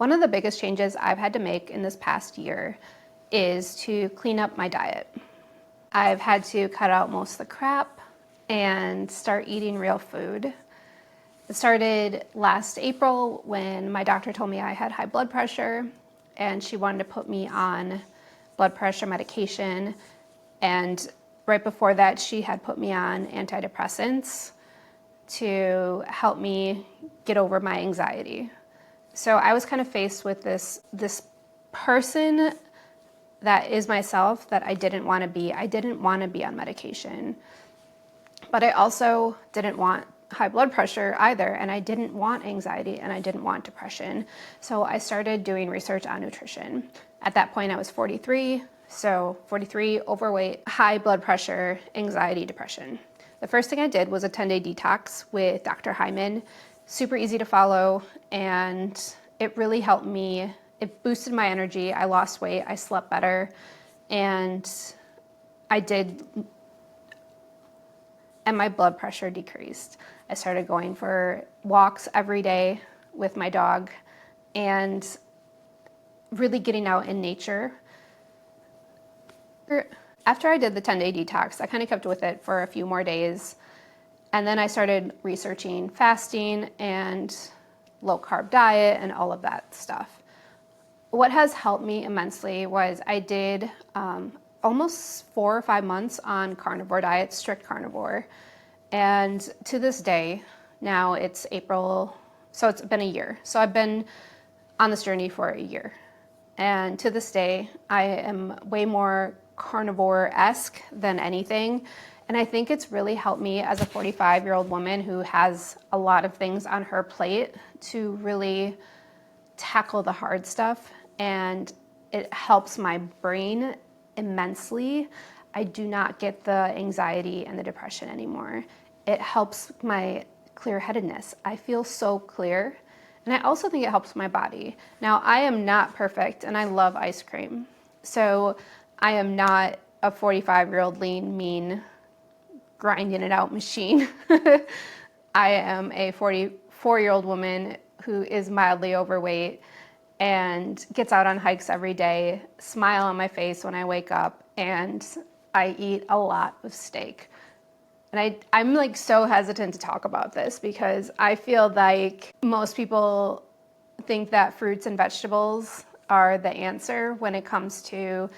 One of the biggest changes I've had to make in this past year is to clean up my diet. I've had to cut out most of the crap and start eating real food. It started last April when my doctor told me I had high blood pressure and she wanted to put me on blood pressure medication. And right before that, she had put me on antidepressants to help me get over my anxiety. So I was kind of faced with this person that is myself that I didn't want to be. I didn't want to be on medication, but I also didn't want high blood pressure either, and I didn't want anxiety, and I didn't want depression. So I started doing research on nutrition. At that point, I was 43, so 43, overweight, high blood pressure, anxiety, depression. The first thing I did was a 10-day detox with Dr. Hyman. Super easy to follow, and it really helped me. It boosted my energy. I lost weight, I slept better, and my blood pressure decreased. I started going for walks every day with my dog and really getting out in nature. After I did the 10-day detox, I kind of kept with it for a few more days. And then I started researching fasting and low-carb diet and all of that stuff. What has helped me immensely was I did almost 4 or 5 months on carnivore diet, strict carnivore. And to this day, now it's April, so it's been a year. So I've been on this journey for a year. And to this day, I am way more carnivore-esque than anything. And I think it's really helped me as a 45-year-old woman who has a lot of things on her plate to really tackle the hard stuff. And it helps my brain immensely. I do not get the anxiety and the depression anymore. It helps my clear-headedness. I feel so clear. And I also think it helps my body. Now, I am not perfect, and I love ice cream. So I am not a 45-year-old lean, mean, grinding it out machine. I am a 44-year-old woman who is mildly overweight and gets out on hikes every day, smile on my face when I wake up, and I eat a lot of steak. And I'm like so hesitant to talk about this because I feel like most people think that fruits and vegetables are the answer when it comes to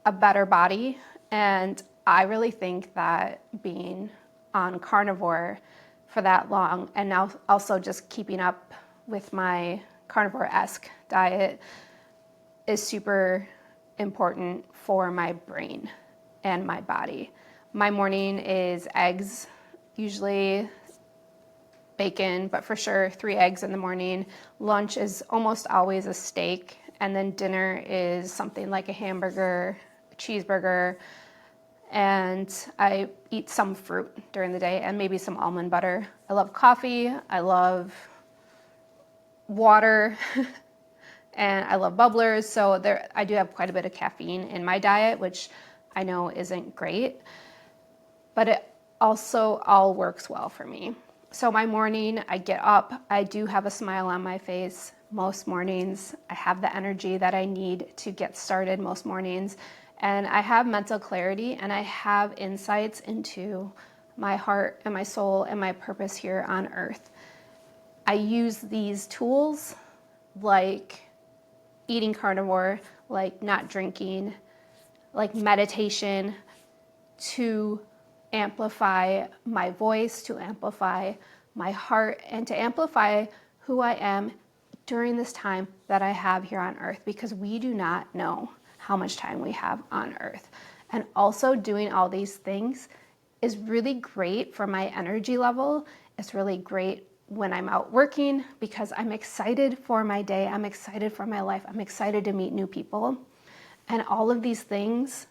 a better body. And I really think that being on carnivore for that long and now also just keeping up with my carnivore-esque diet is super important for my brain and my body. My morning is eggs, usually bacon, but for sure 3 eggs in the morning. Lunch is almost always a steak, and then dinner is something like a hamburger, a cheeseburger, and I eat some fruit during the day and maybe some almond butter. I love coffee, I love water, and I love bubblers, so I do have quite a bit of caffeine in my diet, which I know isn't great, but it also all works well for me. So my morning, I get up, I do have a smile on my face most mornings. I have the energy that I need to get started most mornings, and I have mental clarity, and I have insights into my heart and my soul and my purpose here on earth. I use these tools like eating carnivore, like not drinking, like meditation, to amplify my voice, to amplify my heart, and to amplify who I am during this time that I have here on earth, because we do not know how much time we have on earth. And also doing all these things is really great for my energy level. It's really great when I'm out working because I'm excited for my day. I'm excited for my life. I'm excited to meet new people. And all of these things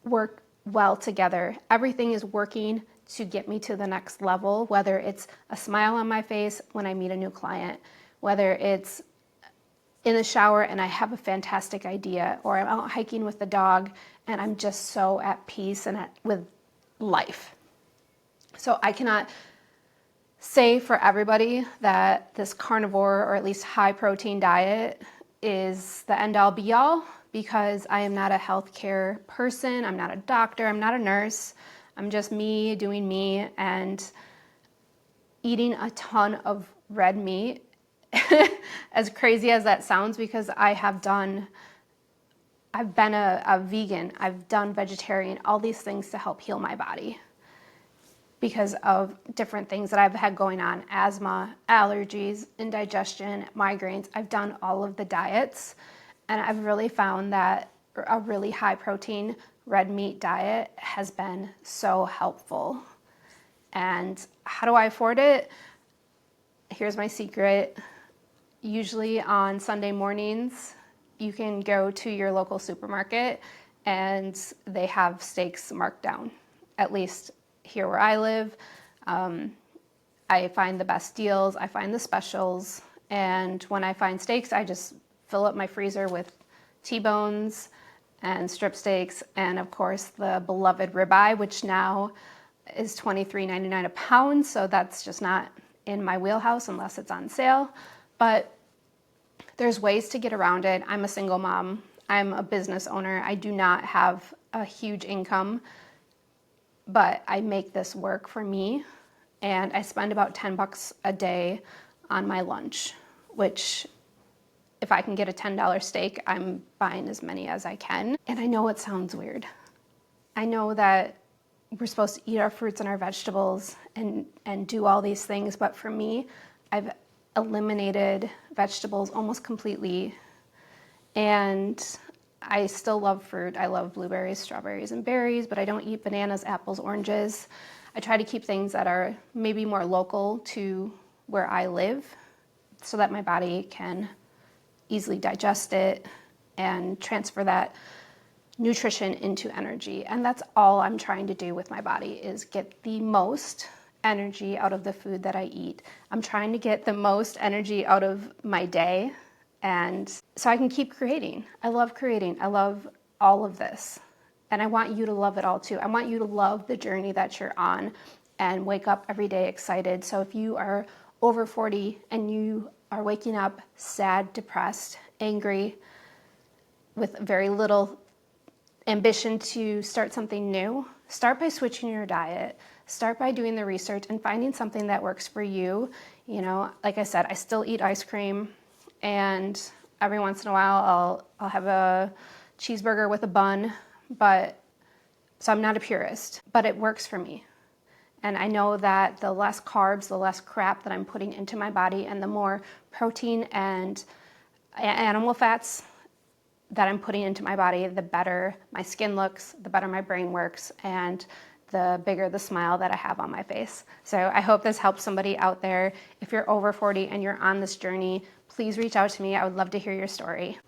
work well together. Everything is working to get me to the next level, whether it's a smile on my face when I meet a new client, whether it's in the shower and I have a fantastic idea, or I'm out hiking with the dog and I'm just so at peace and with life. So I cannot say for everybody that this carnivore or at least high protein diet is the end all be all, because I am not a healthcare person. I'm not a doctor. I'm not a nurse. I'm just me doing me and eating a ton of red meat. As crazy as that sounds, because I've been a vegan, I've done vegetarian, all these things to help heal my body because of different things that I've had going on: asthma, allergies, indigestion, migraines. I've done all of the diets, and I've really found that a really high protein red meat diet has been so helpful. And how do I afford it? Here's my secret. Usually on Sunday mornings, you can go to your local supermarket and they have steaks marked down. At least here where I live, I find the best deals, I find the specials, and when I find steaks, I just fill up my freezer with T-bones and strip steaks, and of course the beloved ribeye, which now is $23.99 a pound, so that's just not in my wheelhouse unless it's on sale. But there's ways to get around it. I'm a single mom. I'm a business owner. I do not have a huge income, but I make this work for me, and I spend about $10 a day on my lunch, which if I can get a $10 steak, I'm buying as many as I can. And I know it sounds weird. I know that we're supposed to eat our fruits and our vegetables and do all these things, but for me, I've eliminated vegetables almost completely, and I still love fruit. I love blueberries, strawberries, and berries, but I don't eat bananas, apples, oranges. I try to keep things that are maybe more local to where I live so that my body can easily digest it and transfer that nutrition into energy. And that's all I'm trying to do with my body, is get the most energy out of the food that I eat. I'm trying to get the most energy out of my day, and so I can keep creating. I love creating. I love all of this. And I want you to love it all too. I want you to love the journey that you're on and wake up every day excited. So if you are over 40 and you are waking up sad, depressed, angry, with very little ambition to start something new, start by switching your diet. Start by doing the research and finding something that works for you. You know, like I said, I still eat ice cream, and every once in a while I'll have a cheeseburger with a bun, so I'm not a purist, but it works for me. And I know that the less carbs, the less crap that I'm putting into my body, and the more protein and animal fats that I'm putting into my body, the better my skin looks, the better my brain works, and the bigger the smile that I have on my face. So I hope this helps somebody out there. If you're over 40 and you're on this journey, please reach out to me. I would love to hear your story.